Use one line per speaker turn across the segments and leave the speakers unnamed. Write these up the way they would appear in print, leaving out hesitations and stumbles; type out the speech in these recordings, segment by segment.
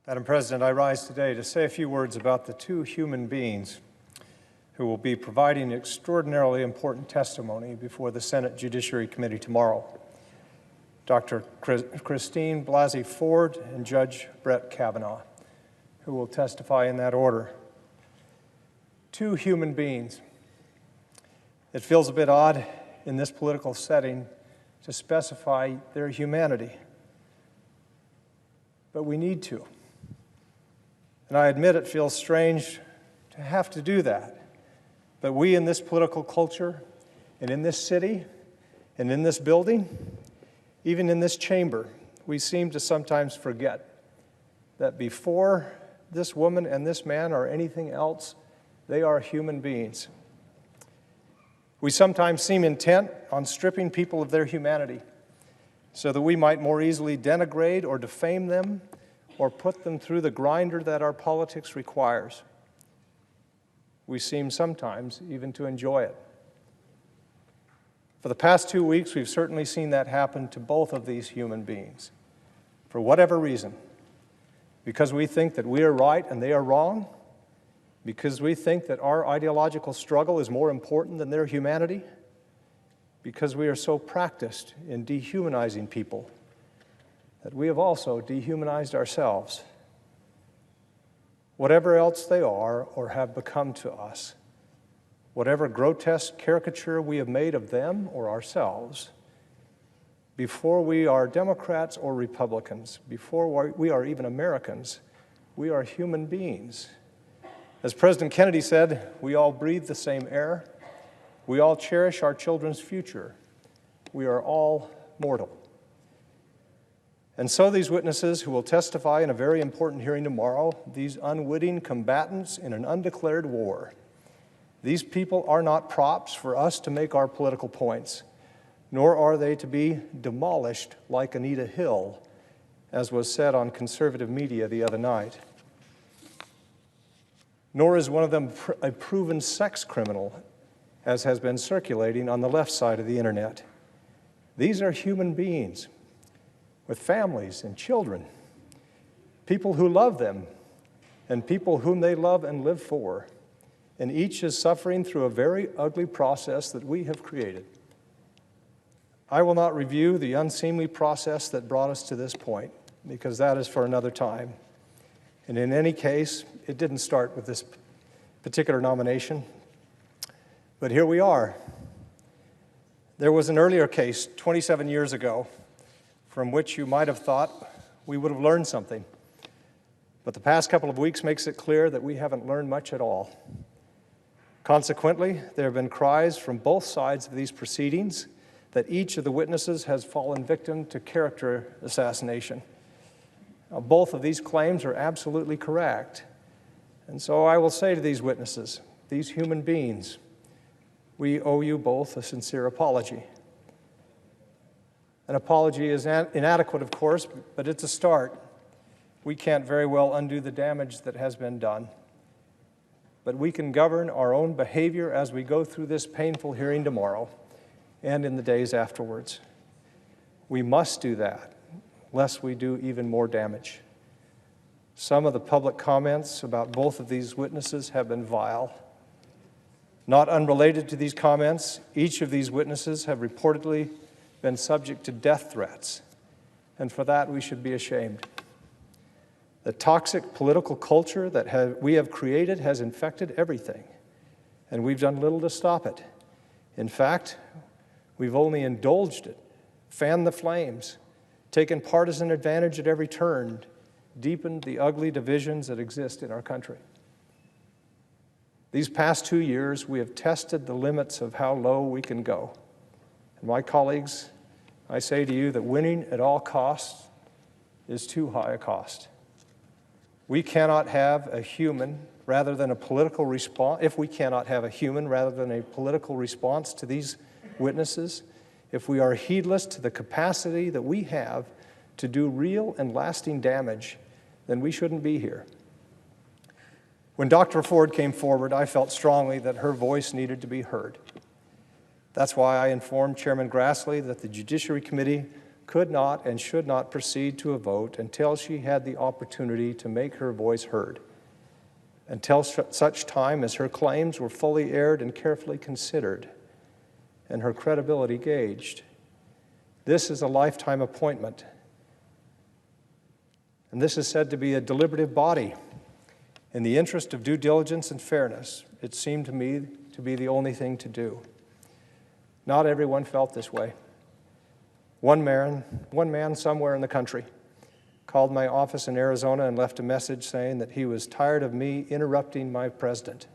Madam President, I rise today to say a few words about the two human beings who will be providing extraordinarily important testimony before the Senate Judiciary Committee tomorrow. Dr. Christine Blasey Ford and Judge Brett Kavanaugh, who will testify in that order. Two human beings. It feels a bit odd in this political setting to specify their humanity, but we need to. And I admit it feels strange to have to do that, but we in this political culture and in this city and in this building, even in this chamber, we seem to sometimes forget that before this woman and this man are anything else, they are human beings. We sometimes seem intent on stripping people of their humanity so that we might more easily denigrate or defame them or put them through the grinder that our politics requires. We seem sometimes even to enjoy it. For the past 2 weeks, we've certainly seen that happen to both of these human beings. For whatever reason, because we think that we are right and they are wrong, because we think that our ideological struggle is more important than their humanity, because we are so practiced in dehumanizing people that we have also dehumanized ourselves. Whatever else they are or have become to us, whatever grotesque caricature we have made of them or ourselves, before we are Democrats or Republicans, before we are even Americans, we are human beings. As President Kennedy said, we all breathe the same air. We all cherish our children's future. We are all mortal. And so these witnesses who will testify in a very important hearing tomorrow, these unwitting combatants in an undeclared war, these people are not props for us to make our political points, nor are they to be demolished like Anita Hill, as was said on conservative media the other night. Nor is one of them a proven sex criminal, as has been circulating on the left side of the internet. These are human beings with families and children, people who love them and people whom they love and live for, and each is suffering through a very ugly process that we have created. I will not review the unseemly process that brought us to this point, because that is for another time. And in any case, it didn't start with this particular nomination, but here we are. There was an earlier case 27 years ago from which you might have thought we would have learned something. But the past couple of weeks makes it clear that we haven't learned much at all. Consequently, there have been cries from both sides of these proceedings that each of the witnesses has fallen victim to character assassination. Now, both of these claims are absolutely correct. And so I will say to these witnesses, these human beings, we owe you both a sincere apology. An apology is inadequate, of course, but it's a start. We can't very well undo the damage that has been done. But we can govern our own behavior as we go through this painful hearing tomorrow and in the days afterwards. We must do that, lest we do even more damage. Some of the public comments about both of these witnesses have been vile. Not unrelated to these comments, each of these witnesses have reportedly been subject to death threats, and for that we should be ashamed. The toxic political culture that we have created has infected everything, and we've done little to stop it. In fact, we've only indulged it, fanned the flames, taken partisan advantage at every turn, deepened the ugly divisions that exist in our country. These past 2 years, we have tested the limits of how low we can go. And my colleagues, I say to you that winning at all costs is too high a cost. We cannot have a human rather than a political response, if we cannot have a human rather than a political response to these witnesses, if we are heedless to the capacity that we have to do real and lasting damage, then we shouldn't be here. When Dr. Ford came forward, I felt strongly that her voice needed to be heard. That's why I informed Chairman Grassley that the Judiciary Committee could not and should not proceed to a vote until she had the opportunity to make her voice heard, until such time as her claims were fully aired and carefully considered, and her credibility gauged. This is a lifetime appointment, and this is said to be a deliberative body. In the interest of due diligence and fairness, it seemed to me to be the only thing to do. Not everyone felt this way. One man somewhere in the country called my office in Arizona and left a message saying that he was tired of me interrupting my president.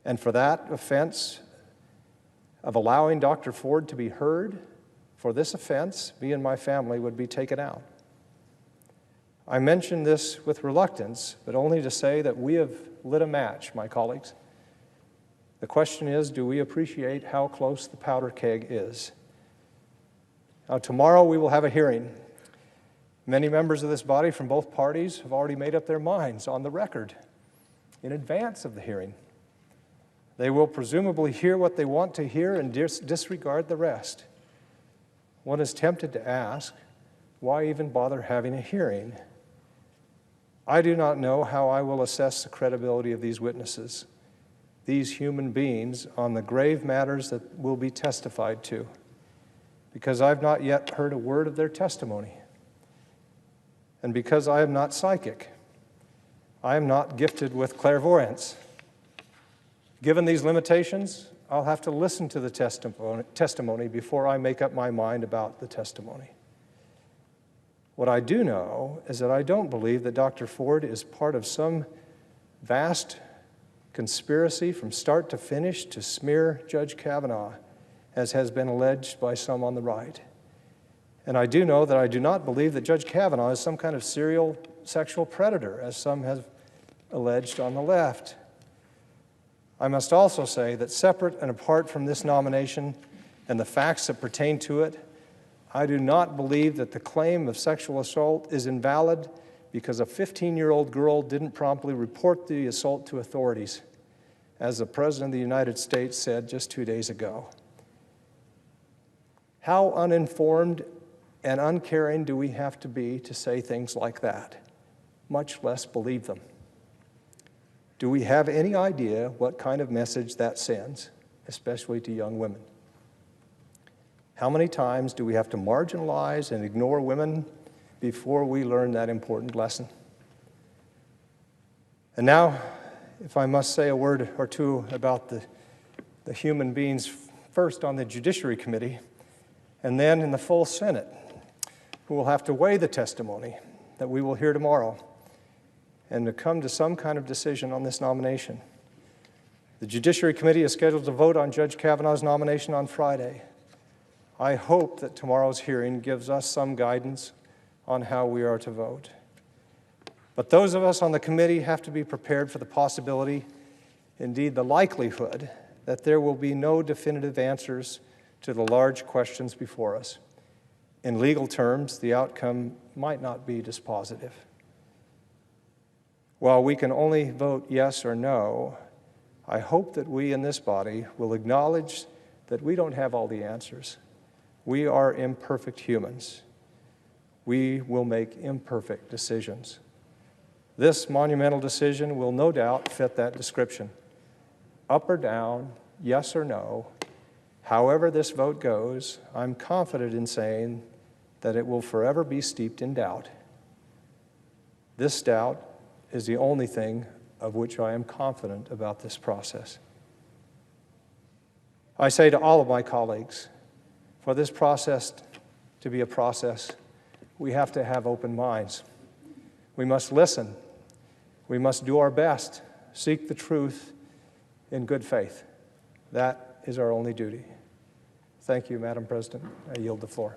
And for that offense of allowing Dr. Ford to be heard, for this offense, me and my family would be taken out. I mention this with reluctance, but only to say that we have lit a match, my colleagues. The question is, do we appreciate how close the powder keg is? Now, tomorrow we will have a hearing. Many members of this body from both parties have already made up their minds on the record in advance of the hearing. They will presumably hear what they want to hear and disregard the rest. One is tempted to ask, why even bother having a hearing? I do not know how I will assess the credibility of these witnesses, these human beings, on the grave matters that will be testified to, because I've not yet heard a word of their testimony. And because I am not psychic, I am not gifted with clairvoyance. Given these limitations, I'll have to listen to the testimony before I make up my mind about the testimony. What I do know is that I don't believe that Dr. Ford is part of some vast conspiracy from start to finish to smear Judge Kavanaugh, as has been alleged by some on the right. And I do know that I do not believe that Judge Kavanaugh is some kind of serial sexual predator, as some have alleged on the left. I must also say that separate and apart from this nomination and the facts that pertain to it, I do not believe that the claim of sexual assault is invalid because a 15-year-old girl didn't promptly report the assault to authorities, as the President of the United States said just 2 days ago. How uninformed and uncaring do we have to be to say things like that, much less believe them? Do we have any idea what kind of message that sends, especially to young women? How many times do we have to marginalize and ignore women before we learn that important lesson? And now, if I must say a word or two about the human beings, first on the Judiciary Committee, and then in the full Senate, who will have to weigh the testimony that we will hear tomorrow and to come to some kind of decision on this nomination. The Judiciary Committee is scheduled to vote on Judge Kavanaugh's nomination on Friday. I hope that tomorrow's hearing gives us some guidance on how we are to vote. But those of us on the committee have to be prepared for the possibility, indeed the likelihood, that there will be no definitive answers to the large questions before us. In legal terms, the outcome might not be dispositive. While we can only vote yes or no, I hope that we in this body will acknowledge that we don't have all the answers. We are imperfect humans. We will make imperfect decisions. This monumental decision will no doubt fit that description. Up or down, yes or no, however this vote goes, I'm confident in saying that it will forever be steeped in doubt. This doubt is the only thing of which I am confident about this process. I say to all of my colleagues, for this process to be a process, we have to have open minds. We must listen. We must do our best, seek the truth in good faith. That is our only duty. Thank you, Madam President. I yield the floor.